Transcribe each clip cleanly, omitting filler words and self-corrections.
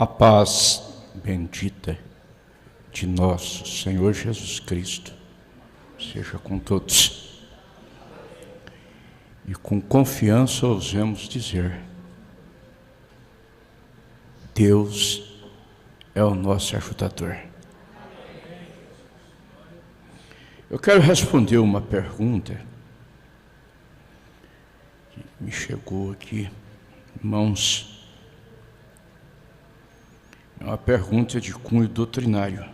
A paz bendita de nosso Senhor Jesus Cristo seja com todos. E com confiança ousemos dizer: Deus é o nosso ajudador. Eu quero responder uma pergunta que me chegou aqui, irmãos. É uma pergunta de cunho doutrinário.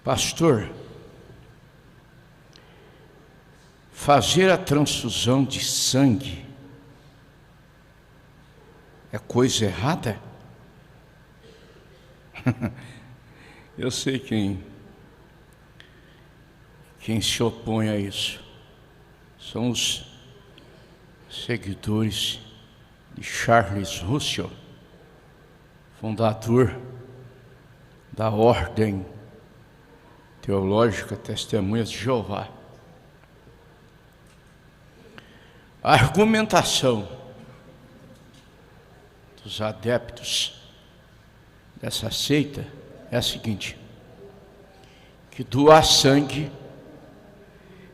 Pastor, fazer a transfusão de sangue é coisa errada? Eu sei quem se opõe a isso. São os seguidores de Charles Russell, fundador da Ordem Teológica Testemunhas de Jeová. A argumentação dos adeptos dessa seita é a seguinte: que doar sangue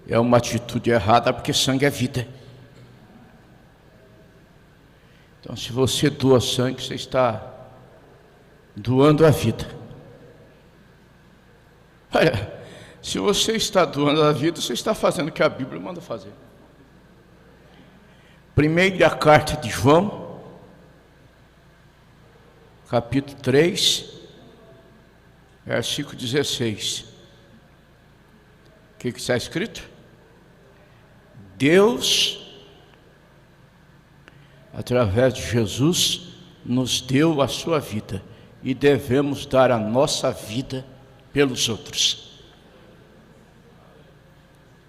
é uma atitude errada porque sangue é vida. Então, se você doa sangue, você está doando a vida. Olha, se você está doando a vida, você está fazendo o que a Bíblia manda fazer. Primeira carta de João, capítulo 3, versículo 16. O que está escrito? Deus, através de Jesus, nos deu a sua vida e devemos dar a nossa vida pelos outros.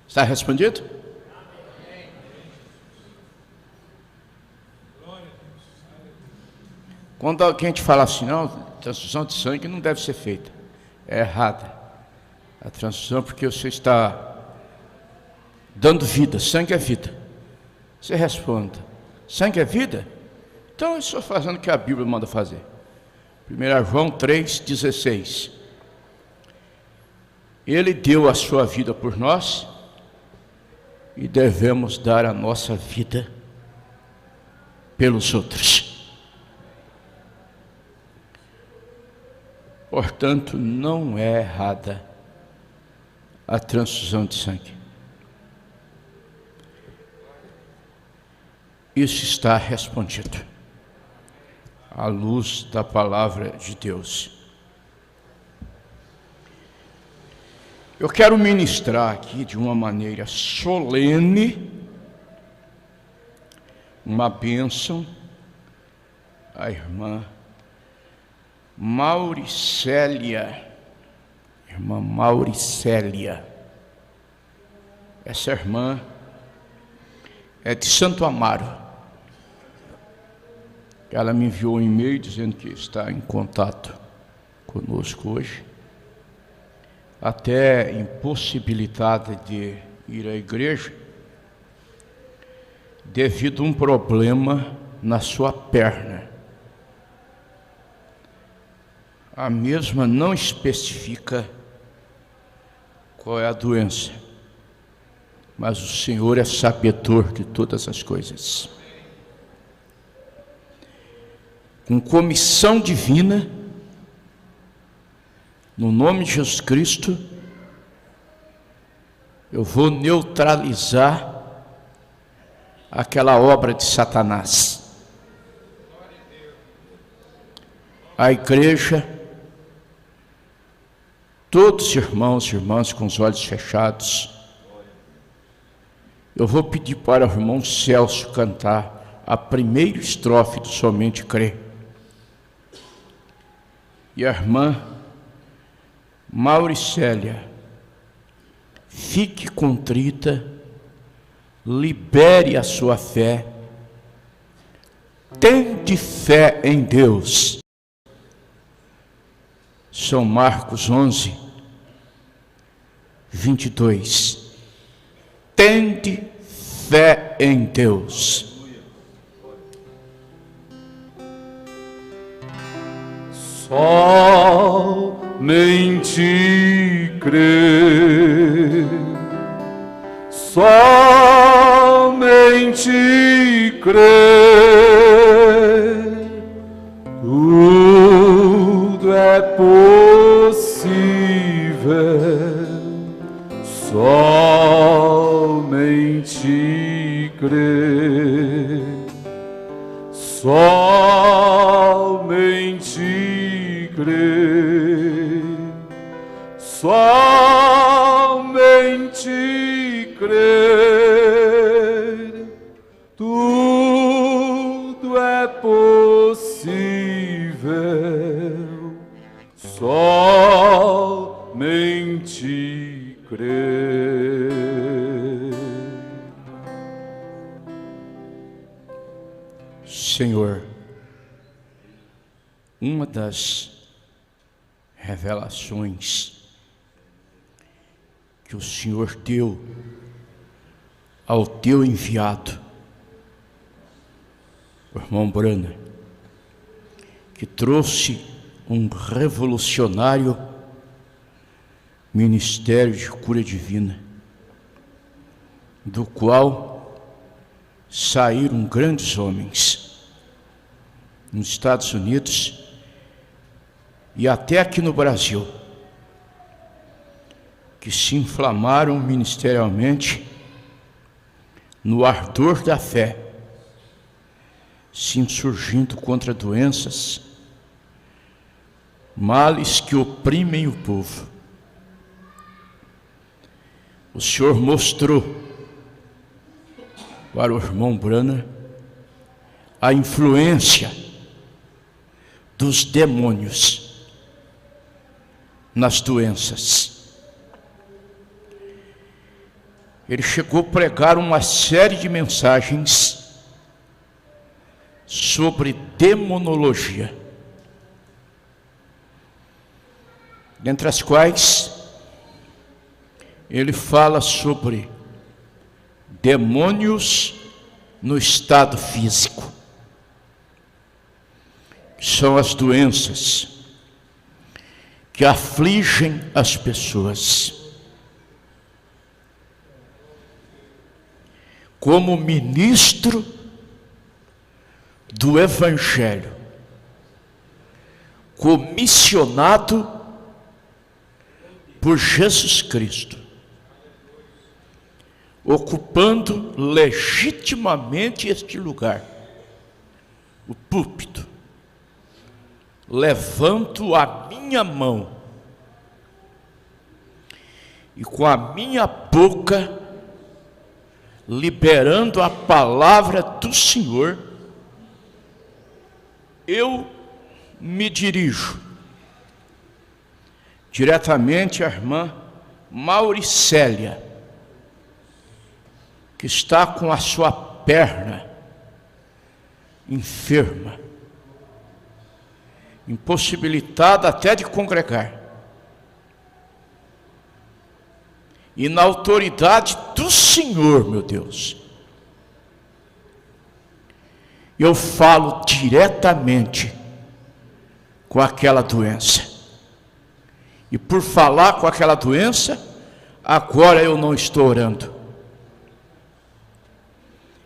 Está respondido? Quando alguém te fala assim, não, transfusão de sangue não deve ser feita, é errada. A transfusão porque você está dando vida, sangue é vida. Você responda: sangue é vida? Então eu estou fazendo o que a Bíblia manda fazer. 1 João 3,16. Ele deu a sua vida por nós e devemos dar a nossa vida pelos outros. Portanto, não é errada a transfusão de sangue. Isso está respondido à luz da palavra de Deus. Eu quero ministrar aqui de uma maneira solene uma bênção à irmã Mauricélia. Irmã Mauricélia. Essa irmã é de Santo Amaro. Ela me enviou um e-mail dizendo que está em contato conosco hoje, até impossibilitada de ir à igreja, devido a um problema na sua perna. A mesma não especifica qual é a doença, mas o Senhor é sabedor de todas as coisas. Com comissão divina, no nome de Jesus Cristo, eu vou neutralizar aquela obra de Satanás. A igreja, todos os irmãos e irmãs com os olhos fechados, eu vou pedir para o irmão Celso cantar a primeira estrofe do Somente Crer. E a irmã Mauricélia, fique contrita, libere a sua fé, tende fé em Deus. São Marcos 11, 22. Tende fé em Deus. somente crer, somente crer, tudo é possível, somente crer, somente crer, somente crer, tudo é possível, somente crer. Senhor, uma das revelações que o Senhor deu ao teu enviado, o irmão Brana, que trouxe um revolucionário ministério de cura divina, do qual saíram grandes homens nos Estados Unidos e até aqui no Brasil, que se inflamaram ministerialmente no ardor da fé, se insurgindo contra doenças, males que oprimem o povo. O Senhor mostrou para o irmão Brana a influência dos demônios nas doenças. Ele chegou a pregar uma série de mensagens sobre demonologia, dentre as quais ele fala sobre demônios no estado físico, que são as doenças que afligem as pessoas. Como ministro do Evangelho, comissionado por Jesus Cristo, ocupando legitimamente este lugar, o púlpito, levanto a minha mão e com a minha boca, liberando a palavra do Senhor, eu me dirijo diretamente à irmã Mauricélia, que está com a sua perna enferma, impossibilitada até de congregar. E na autoridade do Senhor, meu Deus, eu falo diretamente com aquela doença. E por falar com aquela doença, agora eu não estou orando,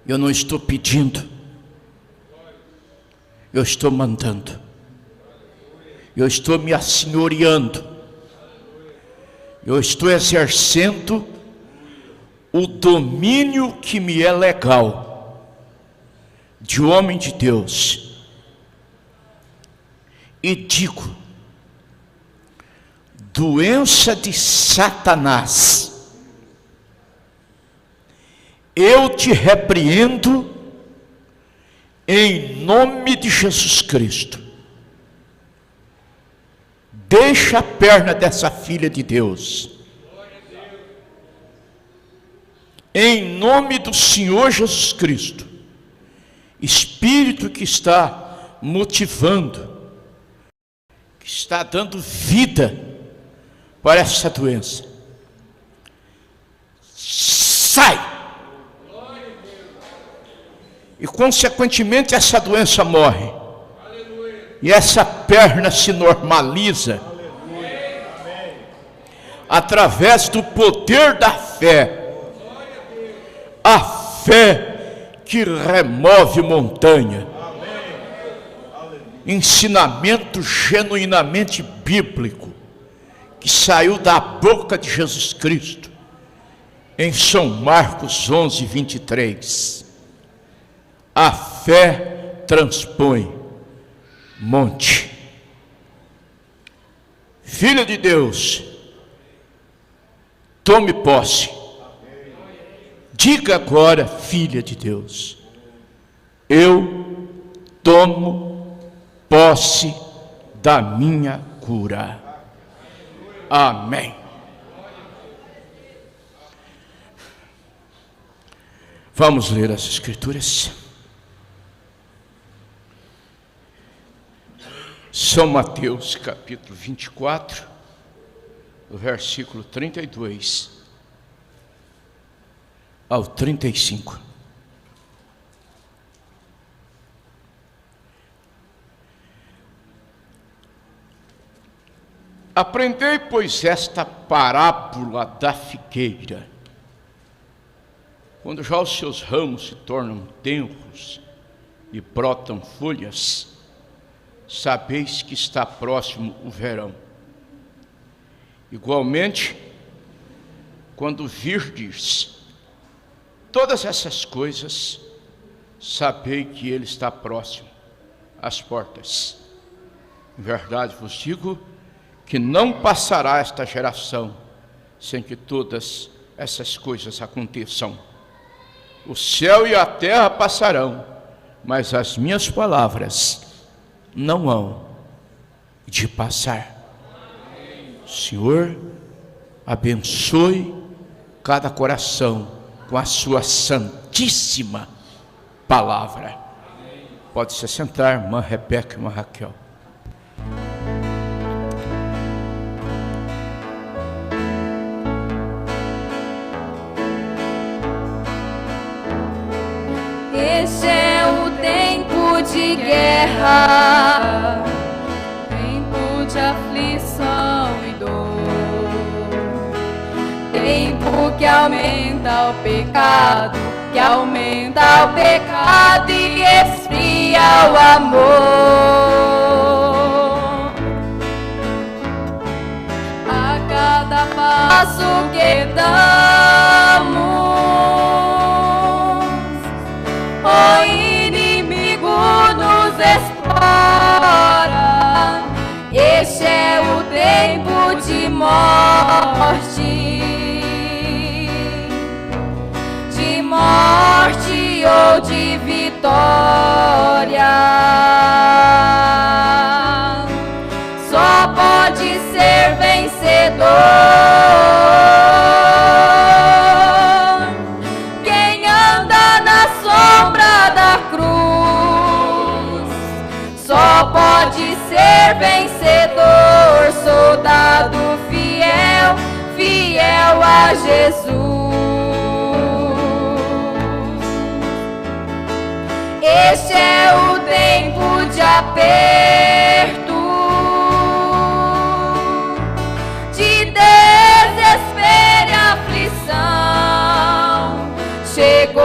eu não estou pedindo, eu estou mandando, eu estou me assenhoreando, eu estou exercendo o domínio que me é legal, de homem de Deus, e digo: doença de Satanás, eu te repreendo em nome de Jesus Cristo. Deixa a perna dessa filha de Deus, em nome do Senhor Jesus Cristo. Espírito que está motivando, que está dando vida para essa doença, sai! E consequentemente essa doença morre. E essa perna se normaliza através do poder da fé. A fé que remove montanha. Ensinamento genuinamente bíblico que saiu da boca de Jesus Cristo em São Marcos 11, 23. A fé transpõe monte. Filho de Deus, tome posse. Diga agora, filha de Deus, eu tomo posse da minha cura. Amém. Vamos ler as Escrituras. São Mateus, capítulo 24, versículo 32 ao 35. Aprendei, pois, esta parábola da figueira. Quando já os seus ramos se tornam tenros e brotam folhas, sabeis que está próximo o verão. Igualmente, quando virdes todas essas coisas, sabei que ele está próximo às portas. Em verdade vos digo que não passará esta geração sem que todas essas coisas aconteçam. O céu e a terra passarão, mas as minhas palavras não hão de passar. Senhor, abençoe cada coração com a sua santíssima palavra. Pode se sentar, irmã Rebeca e irmã Raquel. Este é o tempo de guerra, tempo de aflição e dor, tempo que aumenta o pecado, e esfria o amor. A cada passo que damos, o inimigo nos explora. Este é o tempo de morte ou de vitória. Só pode ser vencedor quem anda na sombra da cruz. Só pode ser vencedor, soldado fiel, fiel a Jesus. Este é o tempo de aperto, de desespero e aflição. Chegou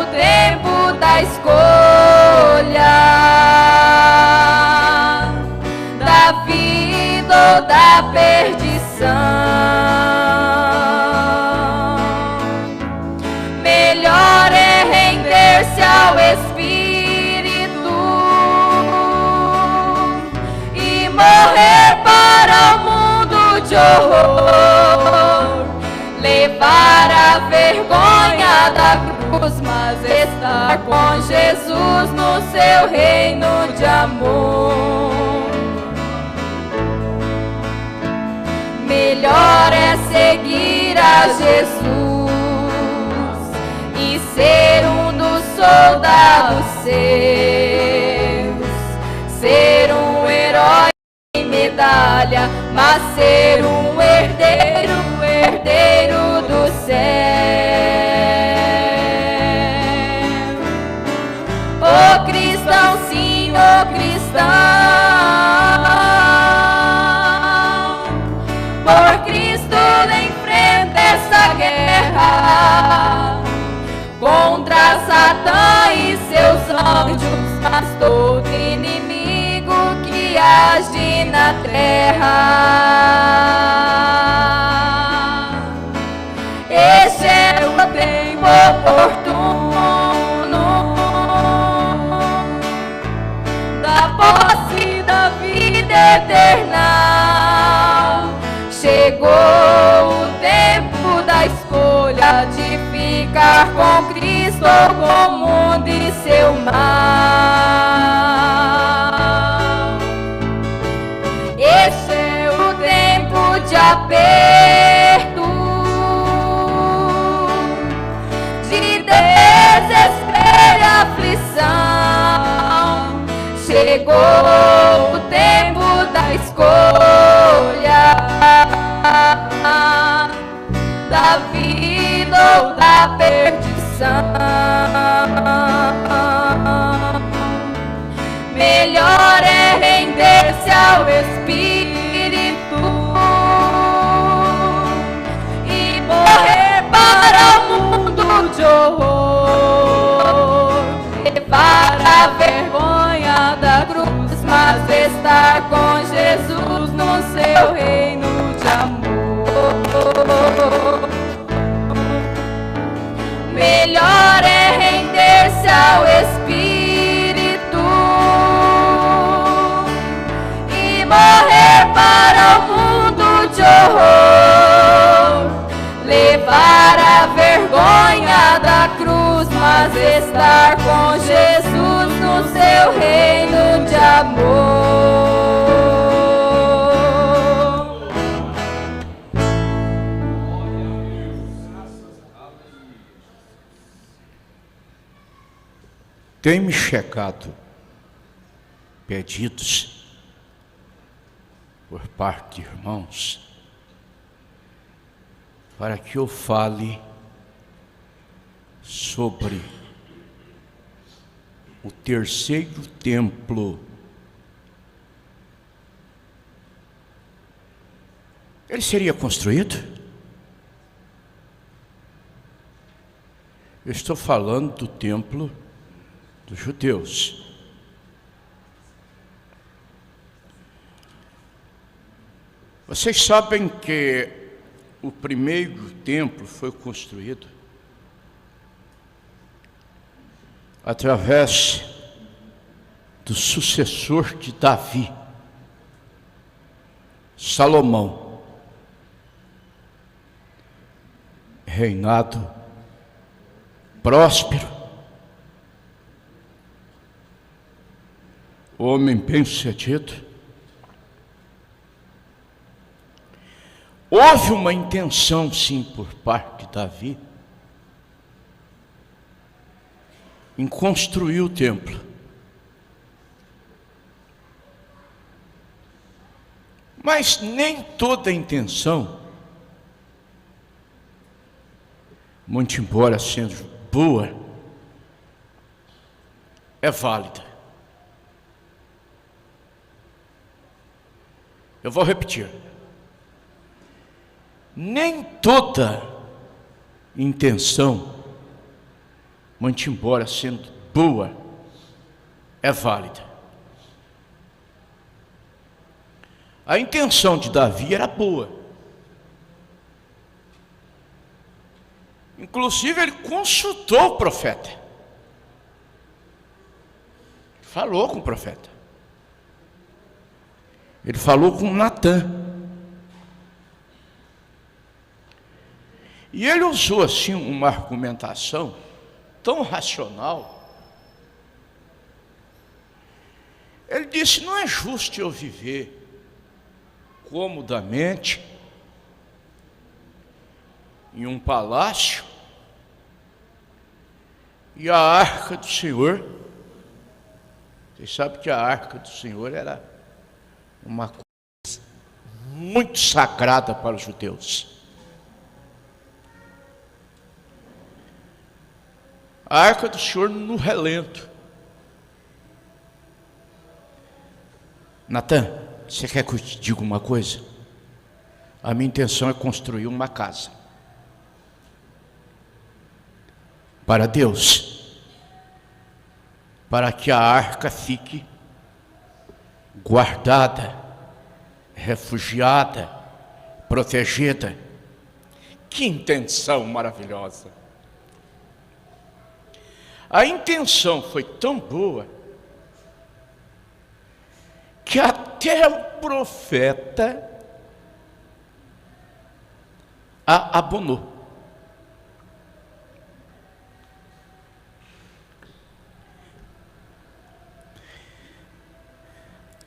o tempo da escolha, da vida ou da perdição. Melhor é render-se ao Espírito e morrer para o mundo de horror, levar a vergonha da cruz, mas estar com Jesus no seu reino de amor. Melhor é seguir a Jesus e ser um dos soldados seus, ser um herói em medalha, mas ser um herdeiro do céu. Ô cristão, sim, ô cristão, age na terra. Esse é o tempo oportuno da posse da vida eterna. Chegou o tempo da escolha de ficar com Cristo ou com o mundo e seu mal. Esse é o tempo de aperto, de desespero e aflição. Chegou o tempo da escolha da vida ou da perdição. Melhor é render-se ao Espírito e morrer para o mundo de horror, levar a vergonha da cruz, mas estar com Jesus no seu reino de amor. Melhor é render-se ao Espírito e morrer para o mundo de horror, levar a vergonha da cruz, mas estar com Jesus no seu reino de amor. Tem me chegado pedidos por parte de irmãos para que eu fale sobre o terceiro templo. Ele seria construído? Eu estou falando do templo dos judeus. Vocês sabem que o primeiro templo foi construído através do sucessor de Davi, Salomão, reinado próspero, homem bem-sucedido. Houve uma intenção, sim, por parte de Davi em construir o templo. Mas nem toda a intenção, muito embora sendo boa, é válida. Eu vou repetir. Nem toda intenção, muito embora sendo boa, é válida. A intenção de Davi era boa. Inclusive, ele consultou o profeta. Falou com o profeta. Ele falou com Natã. E ele usou assim uma argumentação tão racional. Ele disse: não é justo eu viver comodamente em um palácio e a arca do Senhor. Vocês sabem que a arca do Senhor era uma coisa muito sagrada para os judeus. A arca do Senhor no relento. Natã, você quer que eu te diga uma coisa? A minha intenção é construir uma casa para Deus, para que a arca fique guardada, refugiada, protegida. Que intenção maravilhosa! A intenção foi tão boa que até o profeta a abonou.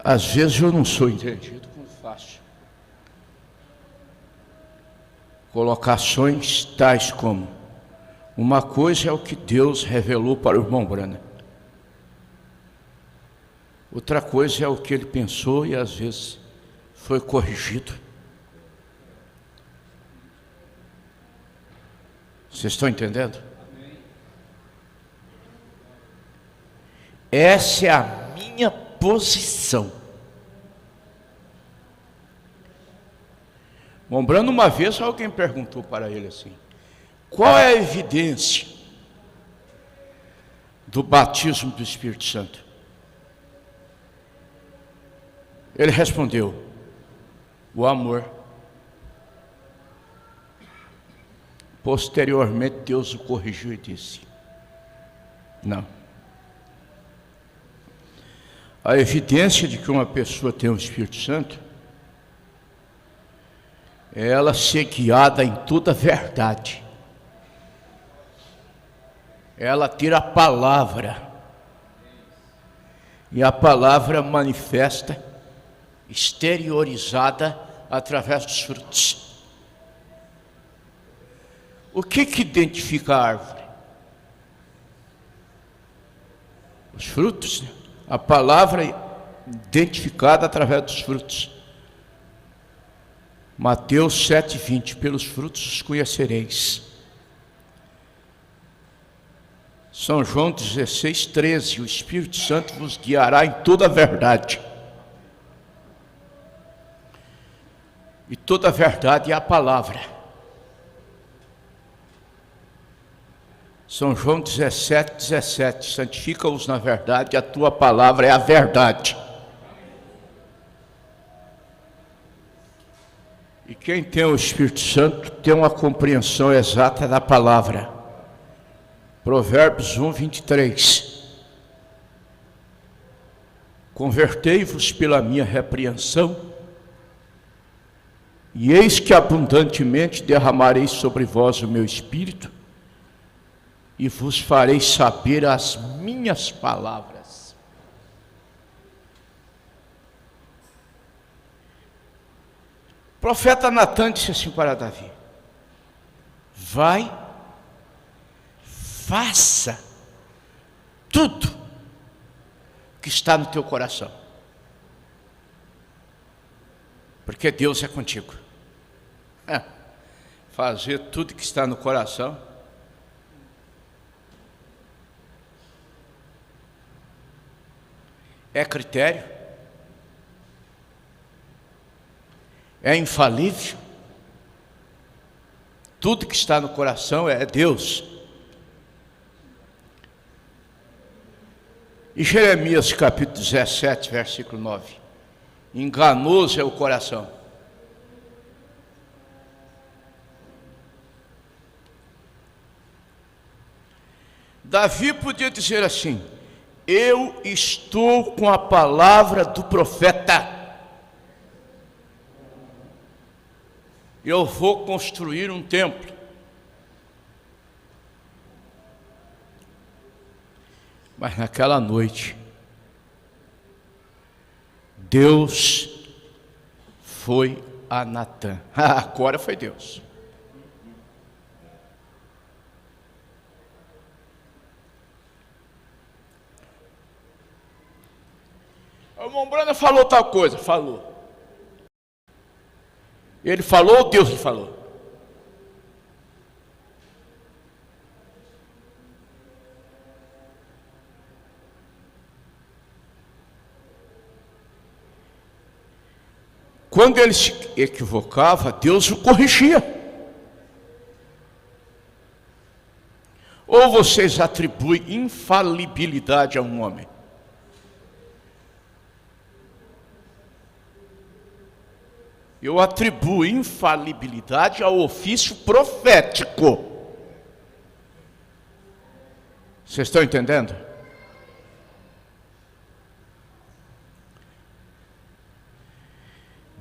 Às vezes eu não sou entendido como faço colocações tais como: uma coisa é o que Deus revelou para o irmão Branham, outra coisa é o que ele pensou e às vezes foi corrigido. Vocês estão entendendo? Essa é a minha posição. Lembrando, uma vez alguém perguntou para ele assim: qual é a evidência do batismo do Espírito Santo? Ele respondeu: o amor. Posteriormente Deus o corrigiu e disse: não. A evidência de que uma pessoa tem o Espírito Santo é ela ser guiada em toda a verdade, ela ter a palavra, e a palavra manifesta, exteriorizada através dos frutos. O que identifica a árvore? Os frutos, né? A palavra identificada através dos frutos. Mateus 7,20, pelos frutos os conhecereis. São João 16,13, o Espírito Santo vos guiará em toda a verdade. E toda a verdade é a palavra. São João 17,17, santifica-os na verdade, a tua palavra é a verdade. E quem tem o Espírito Santo tem uma compreensão exata da palavra. Provérbios 1:23. Convertei-vos pela minha repreensão, e eis que abundantemente derramarei sobre vós o meu Espírito, e vos farei saber as minhas palavras. O profeta Natã disse assim para Davi: vai, faça tudo que está no teu coração, porque Deus é contigo. Fazer tudo que está no coração é critério? É infalível? Tudo que está no coração é Deus. E Jeremias capítulo 17, versículo 9: enganoso é o coração. Davi podia dizer assim: eu estou com a palavra do profeta, eu vou construir um templo. Mas naquela noite, Deus foi a Natã. Agora foi Deus. O irmão Branham falou tal coisa, falou. Ele falou ou Deus lhe falou? Quando ele se equivocava, Deus o corrigia. Ou vocês atribuem infalibilidade a um homem? eu atribuo infalibilidade ao ofício profético. Vocês estão entendendo?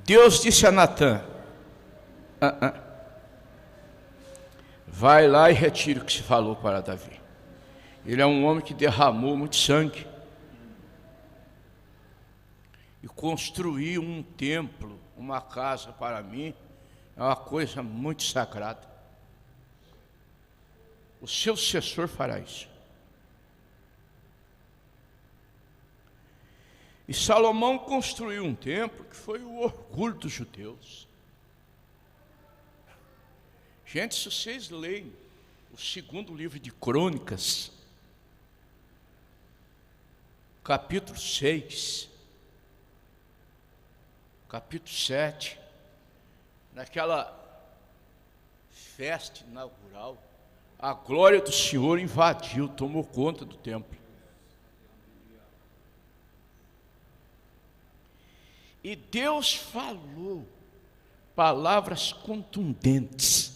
Deus disse a Natã: vai lá e retire o que se falou para Davi. Ele é um homem que derramou muito sangue e construiu um templo, uma casa para mim, é uma coisa muito sagrada. O seu sucessor fará isso. E Salomão construiu um templo que foi o orgulho dos judeus. Gente, se vocês leem o segundo livro de Crônicas, capítulo 6, capítulo 7, naquela festa inaugural, a glória do Senhor invadiu, tomou conta do templo. E Deus falou palavras contundentes,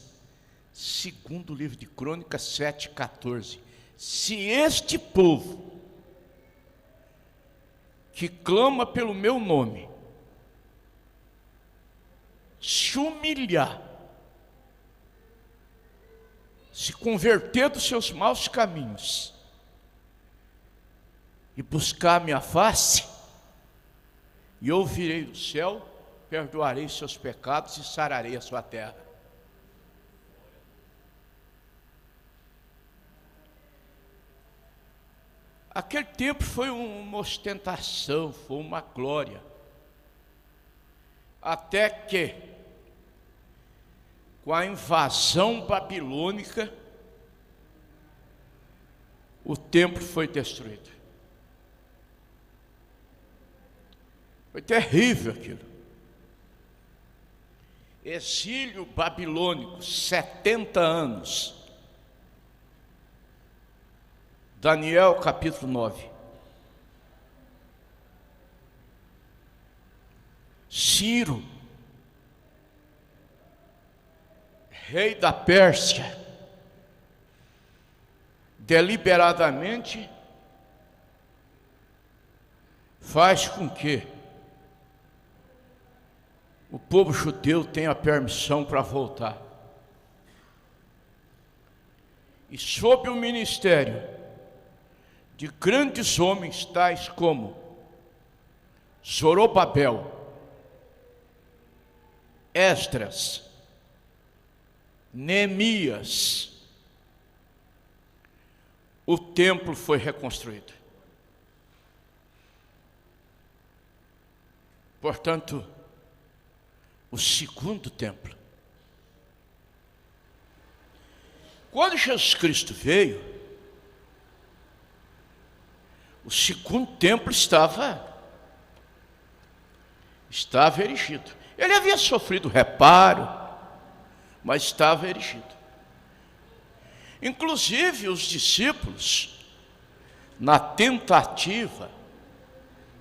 segundo o livro de Crônicas 7,14. Se este povo, que clama pelo meu nome, se humilhar, se converter dos seus maus caminhos e buscar a minha face, e eu ouvirei do céu, perdoarei seus pecados e sararei a sua terra. Aquele tempo foi uma ostentação, foi uma glória. Até que, com a invasão babilônica, o templo foi destruído. Foi terrível aquilo. Exílio babilônico, 70 anos. Daniel capítulo 9. Ciro, rei da Pérsia, deliberadamente faz com que o povo judeu tenha permissão para voltar. E sob o ministério de grandes homens tais como Zorobabel, Esdras, Neemias, o templo foi reconstruído. Portanto, o segundo templo. Quando Jesus Cristo veio, o segundo templo estava erigido. Ele havia sofrido reparo, mas estava erigido. Inclusive os discípulos, na tentativa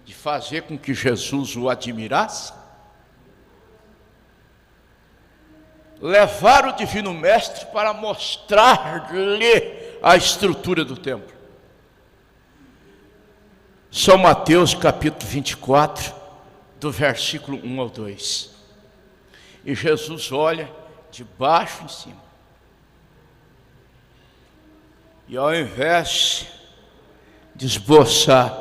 de fazer com que Jesus o admirasse, levaram o Divino Mestre para mostrar-lhe a estrutura do templo. São Mateus capítulo 24, do versículo 1 ao 2. E Jesus olha de baixo em cima. E ao invés de esboçar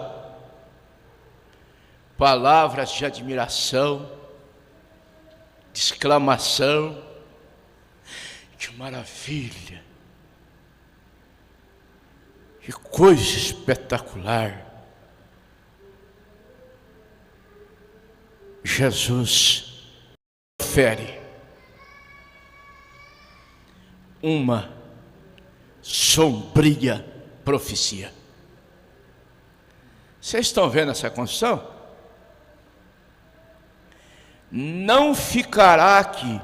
palavras de admiração, de exclamação, que maravilha, que coisa espetacular, Jesus profere uma sombria profecia. Vocês estão vendo essa construção? Não ficará aqui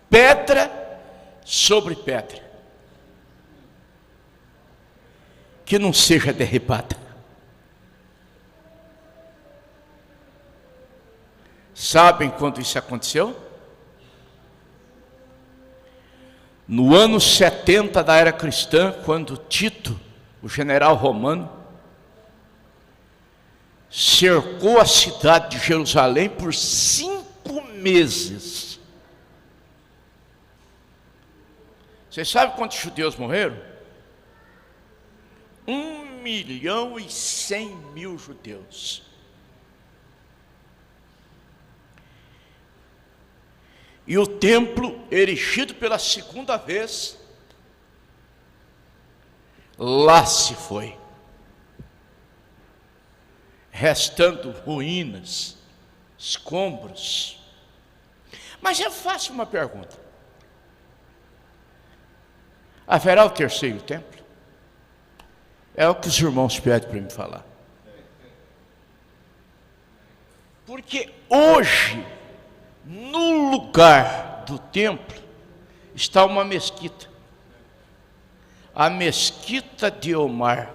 pedra sobre pedra que não seja derribada. Sabem quando isso aconteceu? no ano 70 da era cristã, quando Tito, o general romano, cercou a cidade de Jerusalém por 5 meses. Vocês sabem quantos judeus morreram? 1.100.000 judeus. E o templo, erigido pela segunda vez, lá se foi, restando ruínas, escombros. Mas eu faço uma pergunta: haverá o terceiro templo? É o que os irmãos pedem para me falar. Porque hoje, no lugar do templo, está uma mesquita. A mesquita de Omar.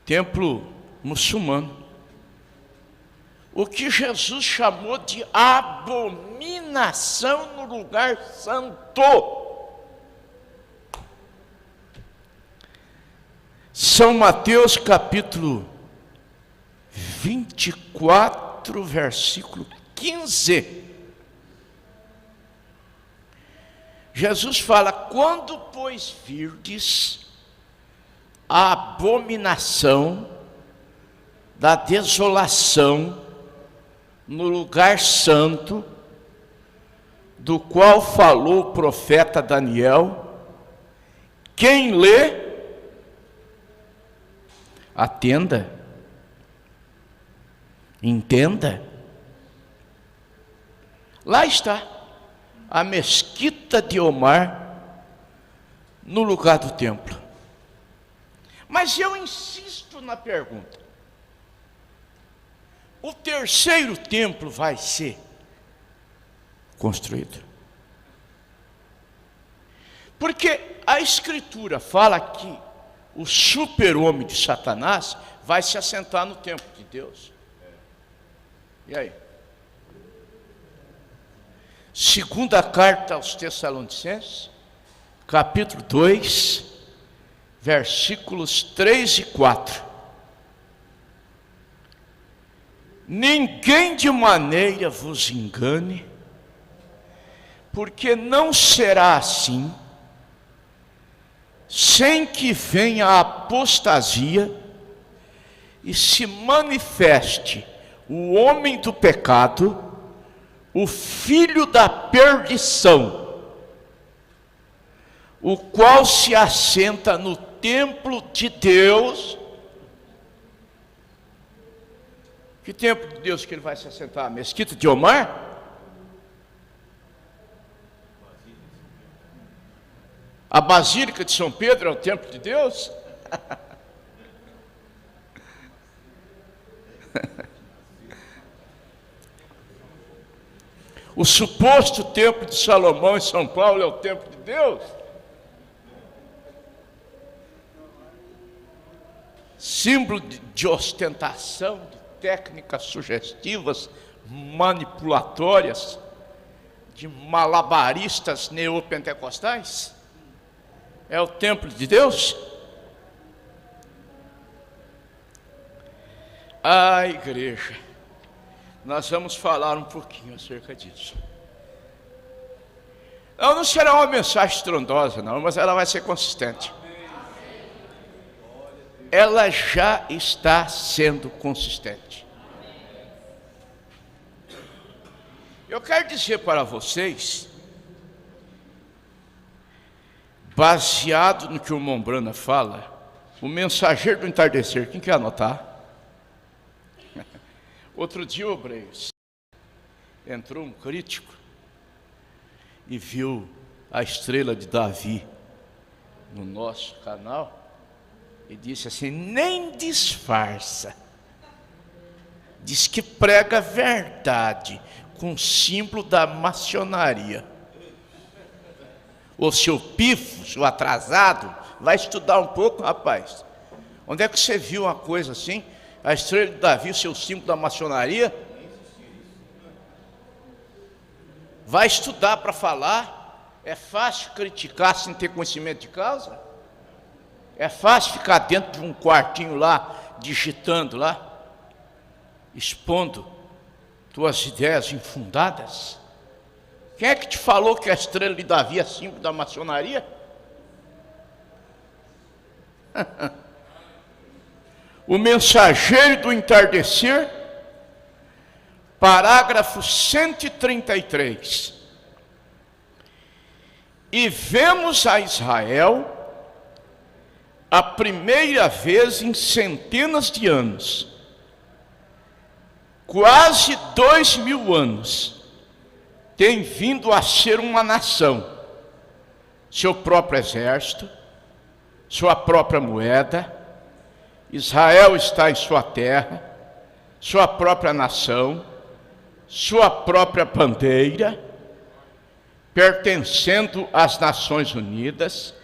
Templo muçulmano. O que Jesus chamou de abominação no lugar santo. São Mateus capítulo 24, versículo 15. Jesus fala: quando, pois, virdes a abominação da desolação no lugar santo, do qual falou o profeta Daniel, quem lê, atenda, entenda. Lá está a mesquita de Omar, no lugar do templo. Mas eu insisto na pergunta: o terceiro templo vai ser construído? Porque a Escritura fala que o super-homem de Satanás vai se assentar no templo de Deus. E aí? Segunda carta aos Tessalonicenses, capítulo 2, versículos 3 e 4. Ninguém de maneira vos engane, porque não será assim, sem que venha a apostasia e se manifeste o homem do pecado, o filho da perdição, o qual se assenta no templo de Deus. Que templo de Deus que ele vai se assentar? A mesquita de Omar? A Basílica de São Pedro é o templo de Deus? O suposto templo de Salomão em São Paulo é o templo de Deus? Símbolo de ostentação, de técnicas sugestivas, manipulatórias, de malabaristas neopentecostais? É o templo de Deus? A igreja, nós vamos falar um pouquinho acerca disso. Não será uma mensagem estrondosa, não, mas ela vai ser consistente. Ela já está sendo consistente. Eu quero dizer para vocês, baseado no que o Mombrana fala, o mensageiro do entardecer, quem quer anotar? Outro dia, obreiros, entrou um crítico e viu a estrela de Davi no nosso canal e disse assim: nem disfarça, diz que prega a verdade com o símbolo da maçonaria. O seu pifo, seu atrasado, vai estudar um pouco, rapaz. Onde é que você viu uma coisa assim? A estrela de Davi, o seu símbolo da maçonaria? Vai estudar para falar. É fácil criticar sem ter conhecimento de causa? É fácil ficar dentro de um quartinho lá, digitando lá, expondo tuas ideias infundadas? Quem é que te falou que a estrela de Davi é símbolo da maçonaria? O Mensageiro do Entardecer, parágrafo 133. E vemos a Israel a primeira vez em centenas de anos, quase 2000 anos, tem vindo a ser uma nação, seu próprio exército, sua própria moeda. Israel está em sua terra, sua própria nação, sua própria bandeira, pertencendo às Nações Unidas.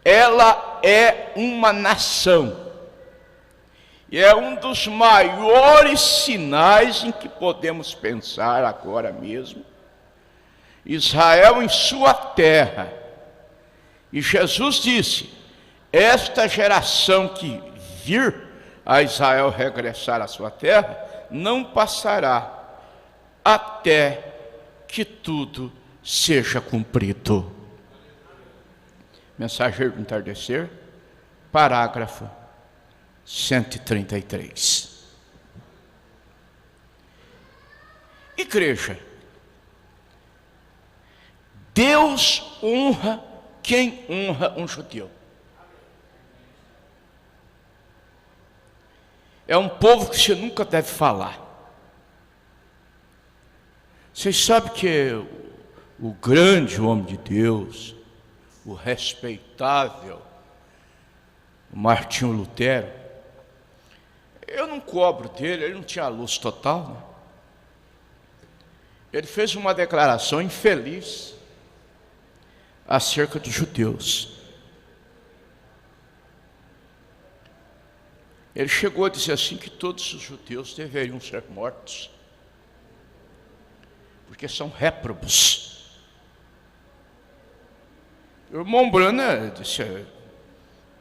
Ela é uma nação, e é um dos maiores sinais em que podemos pensar agora mesmo. Israel em sua terra, e Jesus disse: esta geração que vir a Israel regressar à sua terra, não passará até que tudo seja cumprido. Mensageiro do Entardecer, parágrafo 133. Igreja, Deus honra quem honra um judeu. É um povo que você nunca deve falar. Vocês sabem que o grande homem de Deus, o respeitável Martinho Lutero, eu não cobro dele, ele não tinha luz total, né? Ele fez uma declaração infeliz acerca dos judeus. Ele chegou a dizer assim que todos os judeus deveriam ser mortos, porque são réprobos. O irmão Brana disse,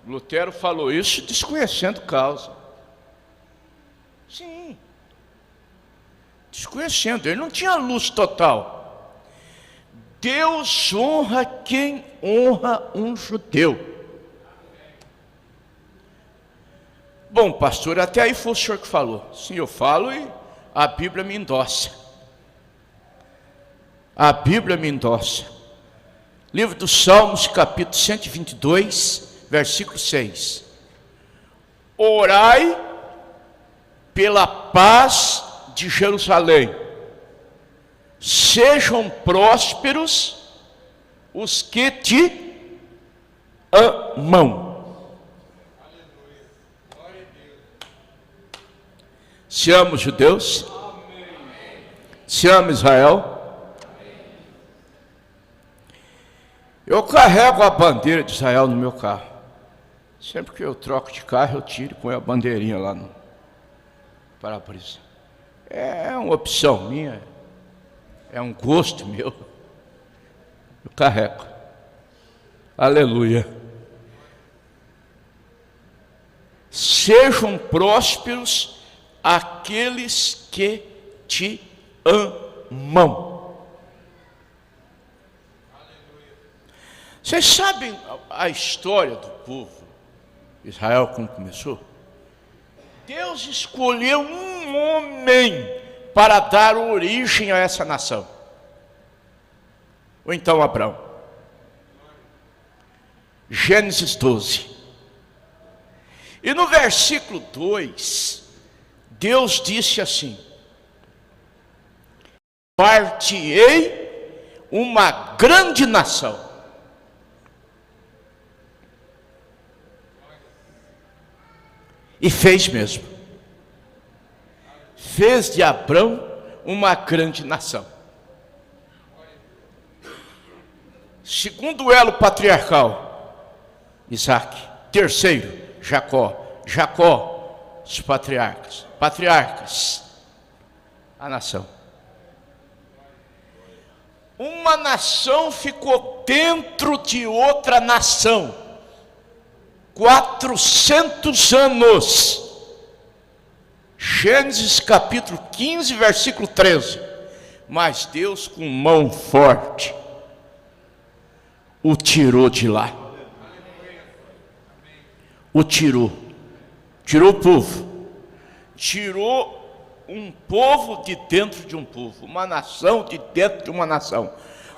Lutero falou isso desconhecendo causa. Sim, desconhecendo, ele não tinha luz total. Deus honra quem honra um judeu. Bom, pastor, até aí foi o senhor que falou. Sim, eu falo e a Bíblia me endossa. A Bíblia me endossa. Livro dos Salmos, capítulo 122, versículo 6. Orai pela paz de Jerusalém. Sejam prósperos os que te amam. Se ama os judeus? Se ama Israel? Eu carrego a bandeira de Israel no meu carro. Sempre que eu troco de carro, eu tiro e ponho a bandeirinha lá no para-brisa. É uma opção minha, é um gosto meu. Eu carrego. Aleluia. Sejam prósperos aqueles que te amam. Vocês sabem a história do povo de Israel, como começou? Deus escolheu um homem para dar origem a essa nação. Ou então Abraão. Gênesis 12. E no versículo 2, Deus disse assim: partirei uma grande nação. E fez mesmo. Fez de Abrão uma grande nação. Segundo elo patriarcal, Isaac. Terceiro, Jacó. Jacó, os patriarcas. Patriarcas, a nação. uma nação ficou dentro de outra nação 400 anos. Gênesis capítulo 15, versículo 13. Mas Deus, com mão forte, o tirou de lá. O tirou o povo, tirou um povo de dentro de um povo, uma nação de dentro de uma nação.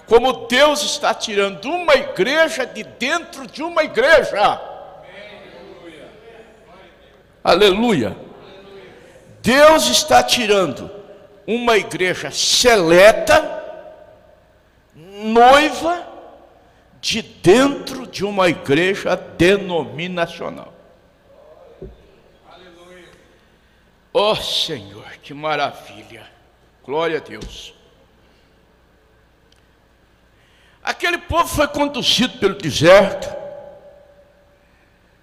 Como Deus está tirando uma igreja de dentro de uma igreja. Aleluia. Deus está tirando uma igreja seleta, noiva, de dentro de uma igreja denominacional. Oh Senhor, que maravilha, glória a Deus. Aquele povo foi conduzido pelo deserto,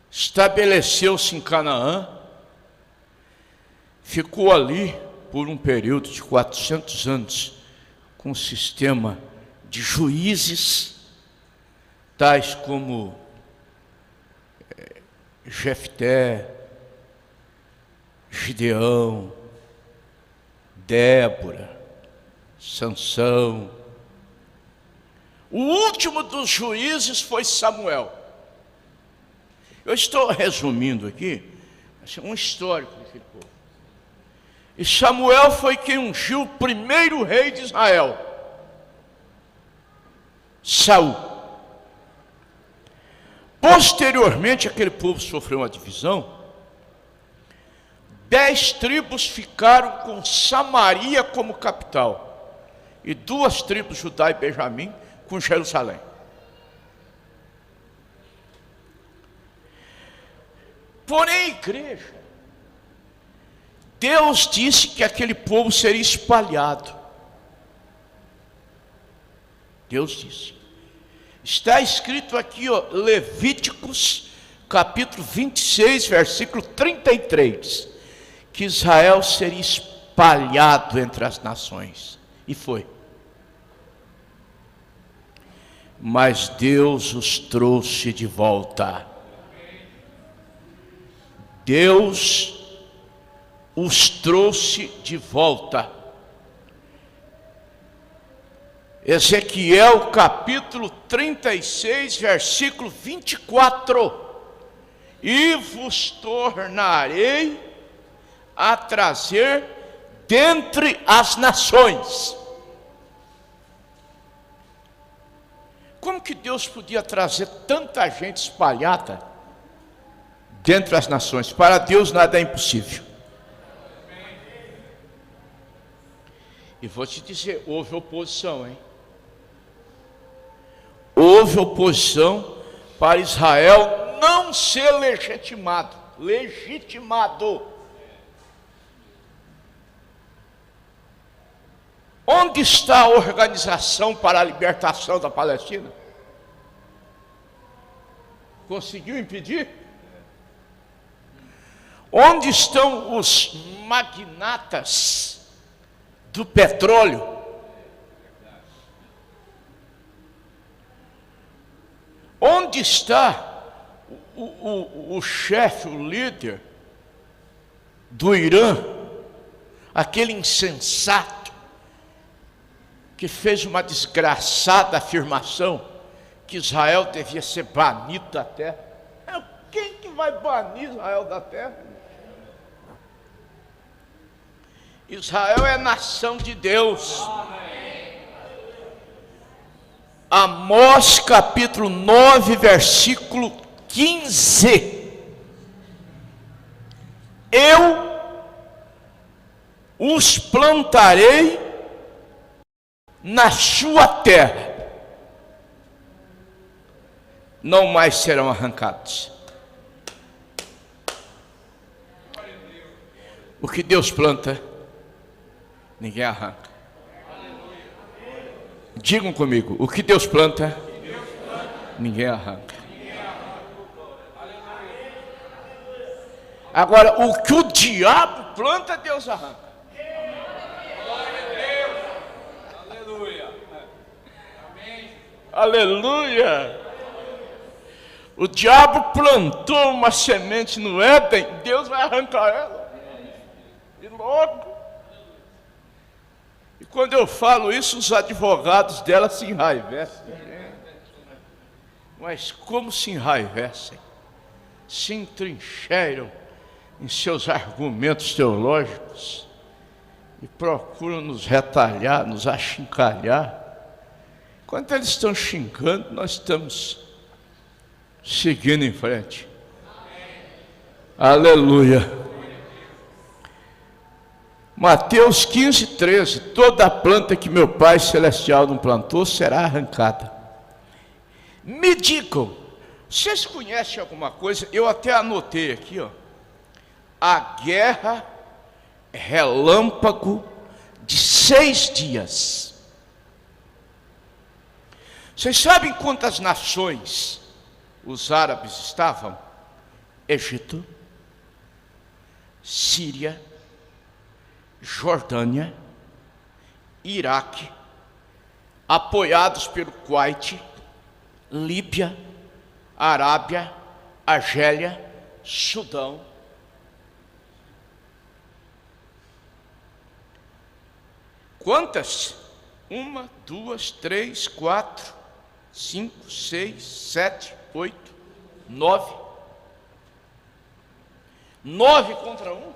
estabeleceu-se em Canaã, ficou ali por um período de 400 anos, com um sistema de juízes, tais como Jefté, Gideão, Débora, Sansão. O último dos juízes foi Samuel. Eu estou resumindo aqui um histórico daquele povo. E Samuel foi quem ungiu o primeiro rei de Israel, Saul. Posteriormente, aquele povo sofreu uma divisão. 10 tribos ficaram com Samaria como capital, e 2 tribos, Judá e Benjamim, com Jerusalém. Porém, igreja, Deus disse que aquele povo seria espalhado. Deus disse. Está escrito aqui, ó, Levíticos, capítulo 26, versículo 33, que Israel seria espalhado entre as nações. E foi. Mas Deus os trouxe de volta. Deus os trouxe de volta. Ezequiel capítulo 36, versículo 24. E vos tornarei a trazer dentre as nações. Como que Deus podia trazer tanta gente espalhada dentre as nações? Para Deus nada é impossível. E vou te dizer, houve oposição, hein? Houve oposição para Israel não ser legitimado. Onde está a organização para a libertação da Palestina? Conseguiu impedir? Onde estão os magnatas do petróleo? Onde está o chefe, o líder do Irã, aquele insensato que fez uma desgraçada afirmação que Israel devia ser banido da terra? Quem que vai banir Israel da terra? Israel é nação de Deus. Amós capítulo 9, versículo 15. Eu os plantarei na sua terra, não mais serão arrancados. O que Deus planta, ninguém arranca. Digam comigo, o que Deus planta, ninguém arranca. Agora, o que o diabo planta, Deus arranca. Aleluia! O diabo plantou uma semente no Éden, Deus vai arrancar ela. E logo. E quando eu falo isso, os advogados dela se enraivecem. Mas como se enraivecem? Se entrincheiram em seus argumentos teológicos e procuram nos retalhar, nos achincalhar. Quando eles estão xingando, nós estamos seguindo em frente. Aleluia. Mateus 15:13. Toda planta que meu Pai Celestial não plantou será arrancada. Me digam, vocês conhecem alguma coisa? Eu até anotei aqui, ó. A guerra relâmpago de 6 dias. Vocês sabem quantas nações os árabes estavam? Egito, Síria, Jordânia, Iraque, apoiados pelo Kuwait, Líbia, Arábia, Argélia, Sudão. Quantas? 1, 2, 3, 4, 5, 6, 7, 8, 9. 9 contra 1.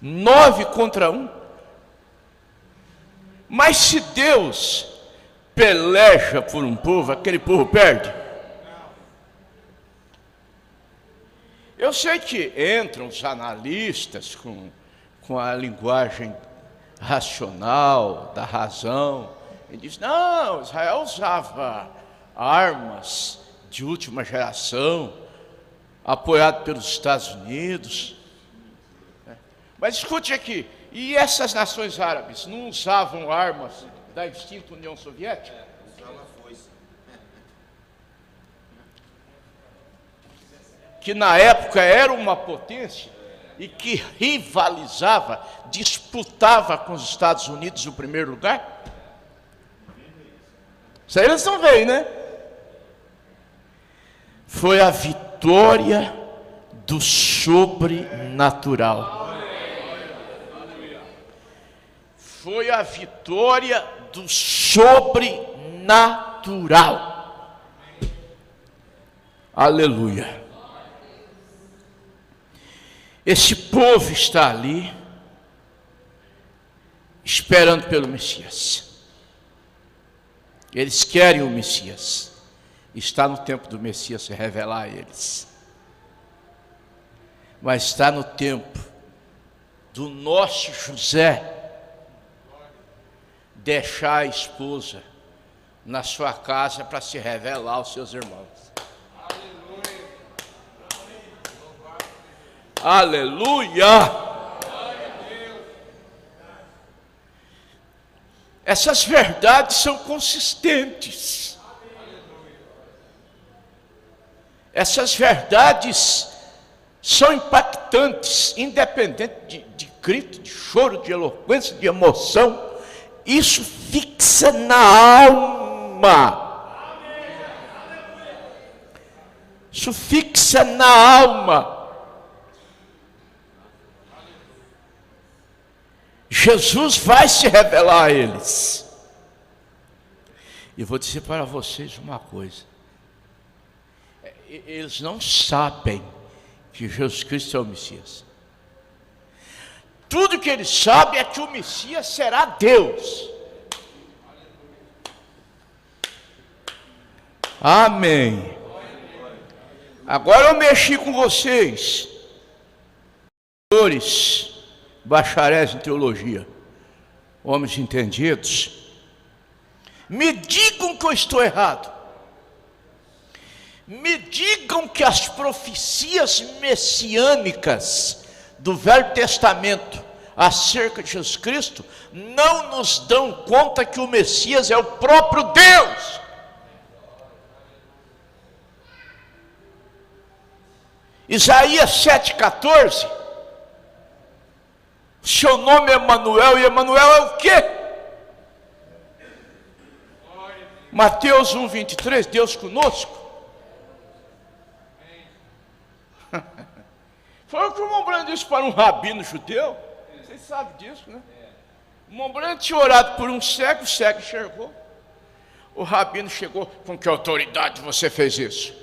Nove contra 1. Mas se Deus peleja por um povo, aquele povo perde? Eu sei que entram os analistas com a linguagem racional, da razão, e diz, não, Israel usava armas de última geração, apoiado pelos Estados Unidos. Mas escute aqui, e essas nações árabes não usavam armas da extinta União Soviética? Usava foice. Que na época era uma potência e que rivalizava, disputava com os Estados Unidos o primeiro lugar? Isso aí eles não veem, né? Foi a vitória do sobrenatural. Foi a vitória do sobrenatural. Aleluia. Esse povo está ali, esperando pelo Messias. Eles querem o Messias. Está no tempo do Messias se revelar a eles. Mas está no tempo do nosso José deixar a esposa na sua casa para se revelar aos seus irmãos. Aleluia! Essas verdades são consistentes. Essas verdades são impactantes, independente de grito, de choro, de eloquência, de emoção. Isso fixa na alma. Isso fixa na alma. Jesus vai se revelar a eles. E vou dizer para vocês uma coisa. Eles não sabem que Jesus Cristo é o Messias. Tudo que eles sabem é que o Messias será Deus. Amém. Agora eu mexi com vocês, doutores, bacharéis em teologia, homens entendidos. Me digam que eu estou errado. Me digam que as profecias messiânicas do Velho Testamento acerca de Jesus Cristo não nos dão conta que o Messias é o próprio Deus. Isaías 7,14 Seu nome é Emanuel, e Emanuel é o quê? Mateus 1:23, Deus conosco. Foi o que o Montblanc disse para um rabino judeu. Vocês sabem disso, né? O Montblanc tinha orado por um cego, o cego enxergou. O rabino chegou: com que autoridade você fez isso?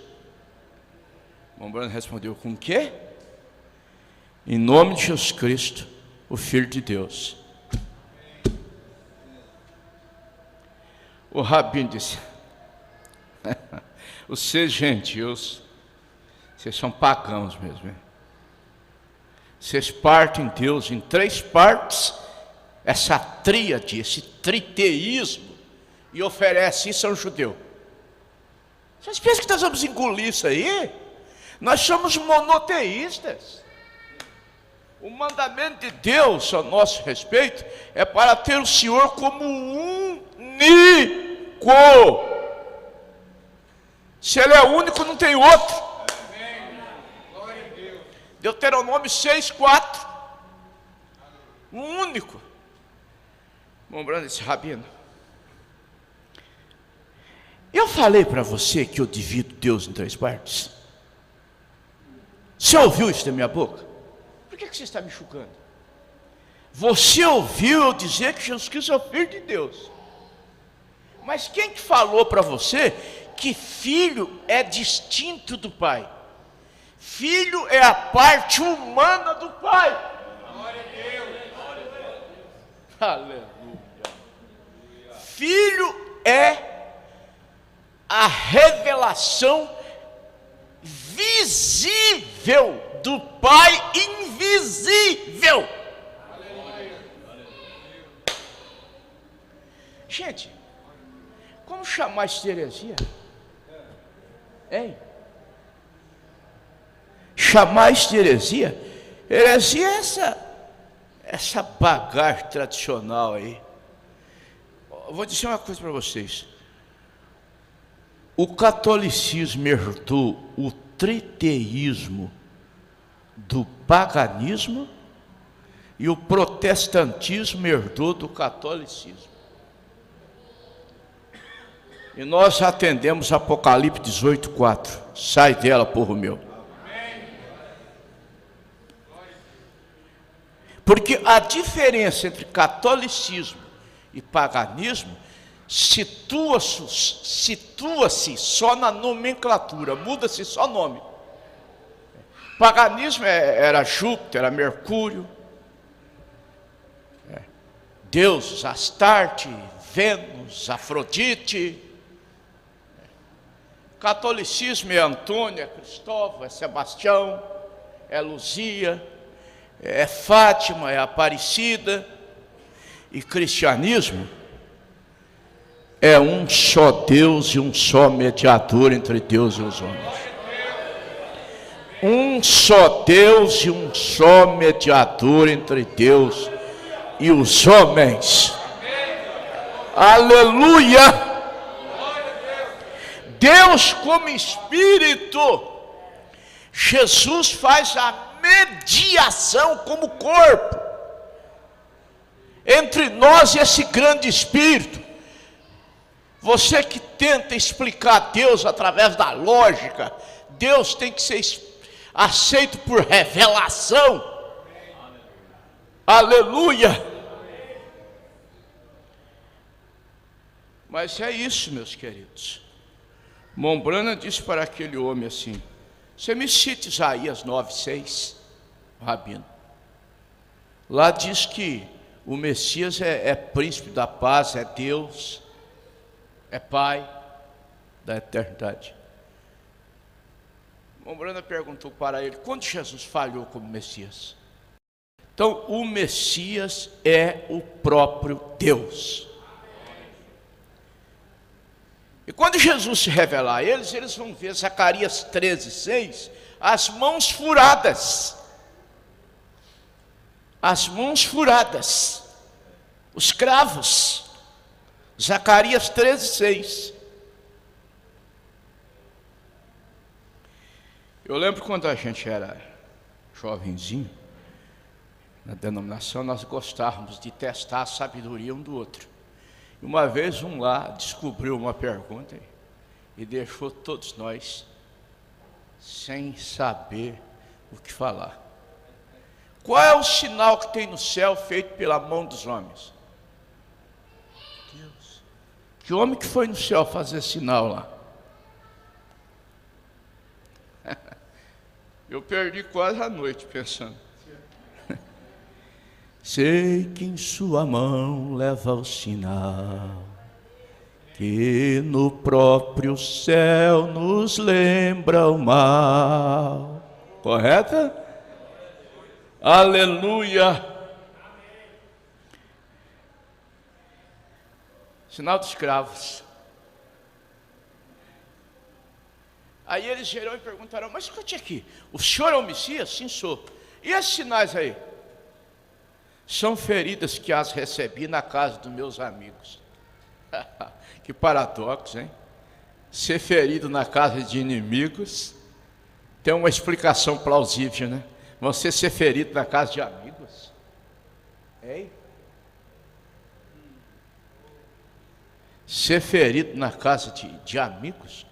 O Montblanc respondeu: com quê? Em nome de Jesus Cristo, o Filho de Deus. O rabino disse: vocês gentios, vocês são pagãos mesmo, hein? Vocês partem Deus em 3 partes, essa tríade, esse triteísmo, e oferece isso a um judeu. Vocês pensam que nós vamos engolir isso aí? Nós somos monoteístas. O mandamento de Deus a nosso respeito é para ter o Senhor como único. Se Ele é único, não tem outro. Deuteronômio 6:4. O único. Lembrando esse rabino, eu falei para você que eu divido Deus em 3 partes. Você ouviu isso da minha boca? Por que você está me julgando? Você ouviu eu dizer que Jesus Cristo é o Filho de Deus. Mas quem que falou para você que filho é distinto do pai? Filho é a parte humana do pai. Glória a Deus. Aleluia. Filho é a revelação visível do Pai invisível. Gente, como chamar essa heresia? Hein? Chamar isso de heresia? Heresia é essa bagagem tradicional aí. Eu vou dizer uma coisa para vocês. O catolicismo herdou o triteísmo do paganismo e o protestantismo herdou do catolicismo. E nós atendemos Apocalipse 18:4. Sai dela, povo meu. Porque a diferença entre catolicismo e paganismo situa-se só na nomenclatura, muda-se só nome. Paganismo era Júpiter, era Mercúrio, deuses, Astarte, Vênus, Afrodite. Catolicismo é Antônio, é Cristóvão, é Sebastião, é Luzia, é Fátima, é Aparecida. E cristianismo é um só Deus e um só mediador entre Deus e os homens. Um só Deus e um só mediador entre Deus e os homens. Aleluia! Deus como Espírito, Jesus faz a mediação como corpo entre nós e esse grande Espírito. Você que tenta explicar Deus através da lógica, Deus tem que ser aceito por revelação. Aleluia! Mas é isso, meus queridos. Montblanc disse para aquele homem assim: você me cita Isaías 9:6, rabino. Lá diz que o Messias é príncipe da paz, é Deus, é Pai da eternidade. Montblanc perguntou para ele: quando Jesus falhou como Messias? Então, o Messias é o próprio Deus. E quando Jesus se revelar a eles, eles vão ver Zacarias 13:6, as mãos furadas. As mãos furadas, os cravos. Zacarias 13:6. Eu lembro quando a gente era jovenzinho, Na denominação nós gostávamos de testar a sabedoria um do outro. E uma vez um lá descobriu uma pergunta e deixou todos nós sem saber o que falar. Qual é o sinal que tem no céu feito pela mão dos homens? Deus. Que homem que foi no céu fazer sinal lá? Eu perdi quase a noite pensando. Sei que em sua mão leva o sinal, que no próprio céu nos lembra o mal. Correta? Aleluia! Sinal dos escravos. Aí eles vieram e perguntaram, mas escute aqui, o senhor é o Messias? Sim, sou. E esses sinais aí? São feridas que as recebi na casa dos meus amigos. Que paradoxo, hein? Ser ferido na casa de inimigos tem uma explicação plausível, né? Você ser ferido na casa de amigos? Hein? Ser ferido na casa de amigos?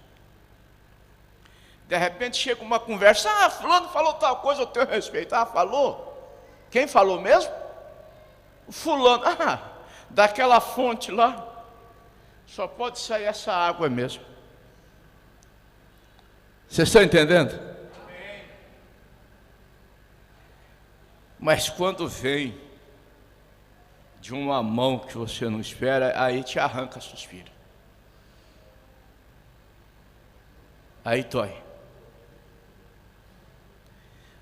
De repente chega uma conversa, fulano falou tal coisa, eu tenho respeito. Falou? Quem falou mesmo? O fulano, daquela fonte lá, só pode sair essa água mesmo. Vocês estão entendendo? Amém. Mas quando vem de uma mão que você não espera, aí te arranca suspiro. Aí dói.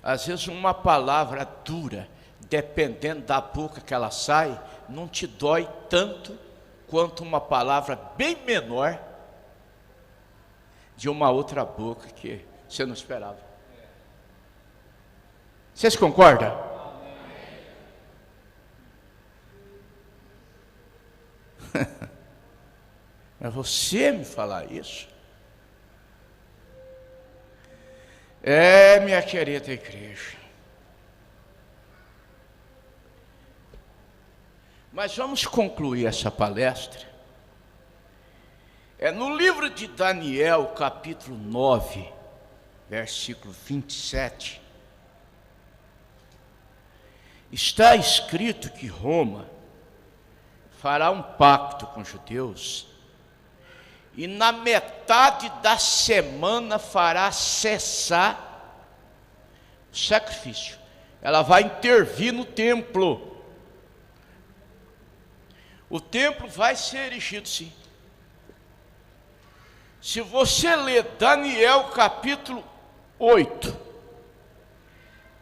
Às vezes uma palavra dura, dependendo da boca que ela sai, não te dói tanto quanto uma palavra bem menor de uma outra boca que você não esperava. Vocês concordam? Mas você me falar isso? Minha querida igreja. Mas vamos concluir essa palestra. No livro de Daniel, capítulo 9, versículo 27, está escrito que Roma fará um pacto com os judeus e na metade da semana fará cessar o sacrifício. Ela vai intervir no templo. O templo vai ser erigido, sim. Se você ler Daniel capítulo 8,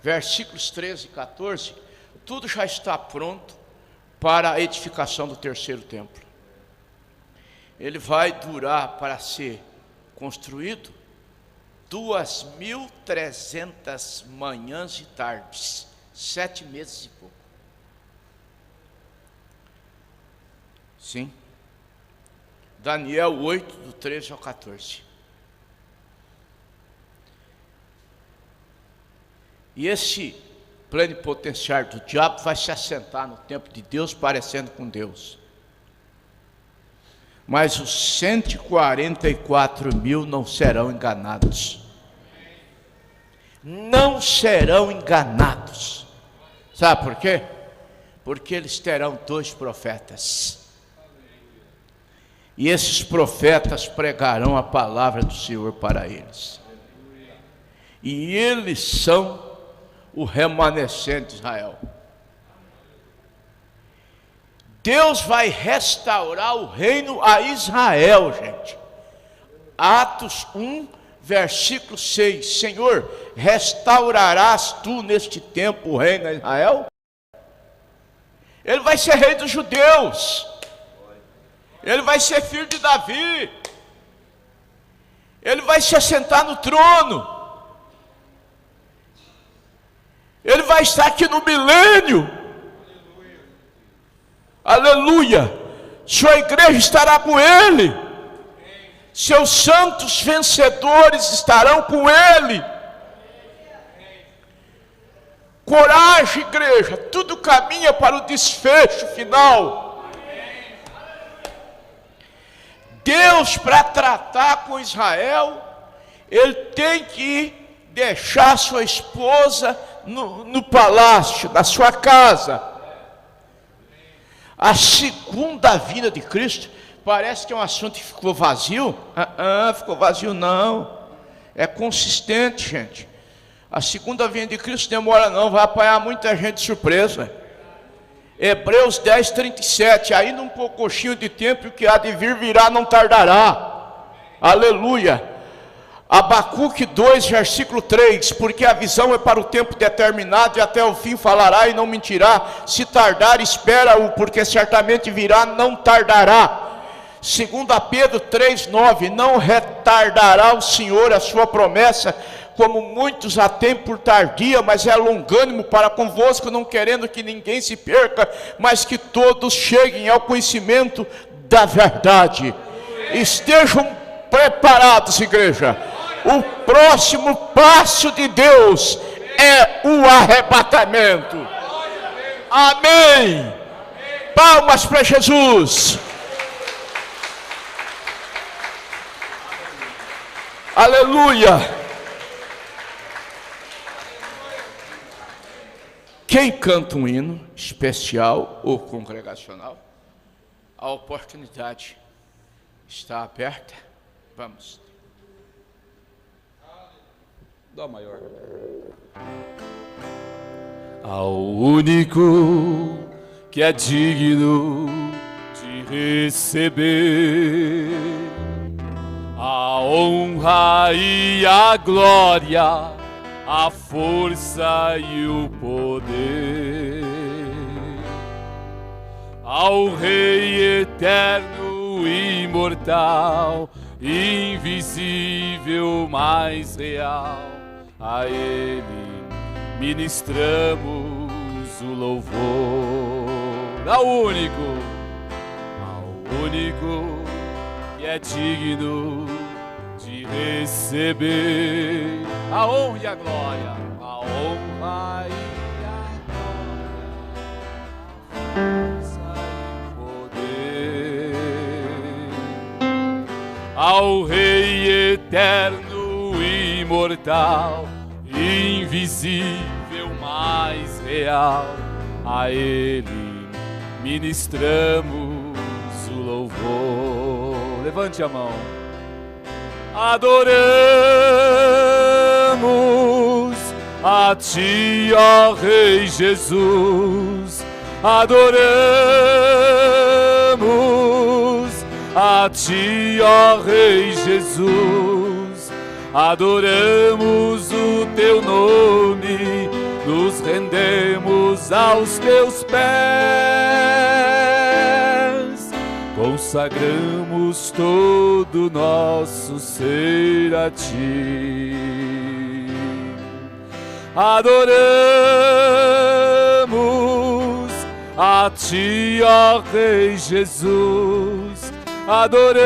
versículos 13 e 14, tudo já está pronto para a edificação do terceiro templo. Ele vai durar, para ser construído, 2.300 manhãs e tardes, 7 meses e pouco. Sim. Daniel 8, do 13 ao 14. E esse plenipotenciário do diabo vai se assentar no templo de Deus, parecendo com Deus. Mas os 144 mil não serão enganados. Não serão enganados. Sabe por quê? Porque eles terão 2 profetas. E esses profetas pregarão a palavra do Senhor para eles. E eles são o remanescente de Israel. Deus vai restaurar o reino a Israel, gente. Atos 1, versículo 6. Senhor, restaurarás tu neste tempo o reino a Israel? Ele vai ser rei dos judeus. Ele vai ser filho de Davi. Ele vai se assentar no trono. Ele vai estar aqui no milênio. Aleluia. Sua igreja estará com ele. Seus santos vencedores estarão com ele. Coragem, igreja, tudo caminha para o desfecho final. Deus, para tratar com Israel, ele tem que deixar sua esposa no palácio, na sua casa. A segunda vinda de Cristo parece que é um assunto que ficou vazio. Ficou vazio não. É consistente, gente. A segunda vinda de Cristo demora não, vai apanhar muita gente de surpresa. Hebreus 10, 37, ainda um pouquinho de tempo, o que há de vir virá não tardará. Aleluia. Abacuque 2, versículo 3, porque a visão é para o tempo determinado e até o fim falará e não mentirá. Se tardar, espera-o, porque certamente virá, não tardará. 2 Pedro 3, 9, não retardará o Senhor a sua promessa, como muitos a têm por tardia, mas é longânimo para convosco, não querendo que ninguém se perca, mas que todos cheguem ao conhecimento da verdade. Estejam preparados, igreja. O próximo passo de Deus é o arrebatamento. Amém. Palmas para Jesus. Aleluia. Quem canta um hino especial ou congregacional, a oportunidade está aberta. Vamos. Dó maior. Ao único que é digno de receber a honra e a glória, a força e o poder, ao Rei eterno e imortal, invisível, mais real, a Ele ministramos o louvor. Ao único que é digno de receber a honra e a glória, a honra e a glória, a força e poder, ao Rei eterno e imortal, invisível, mais real, a Ele ministramos o louvor. Levante a mão. Adoramos a Ti, ó Rei Jesus. Adoramos a Ti, ó Rei Jesus. Adoramos o Teu nome, nos rendemos aos Teus pés, consagramos todo nosso ser a Ti. Adoramos a Ti, ó Rei Jesus. Adoramos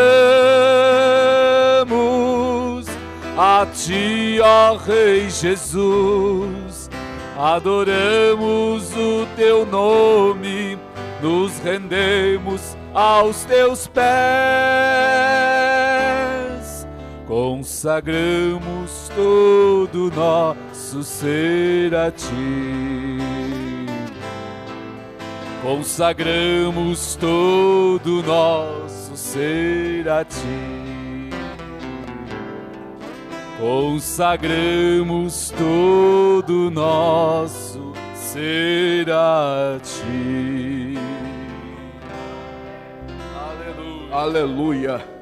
a Ti, ó Rei Jesus. Adoramos o Teu nome, nos rendemos aos Teus pés, consagramos todo nosso ser a Ti. Consagramos todo nosso ser a Ti. Consagramos todo nosso ser a Ti. Aleluia.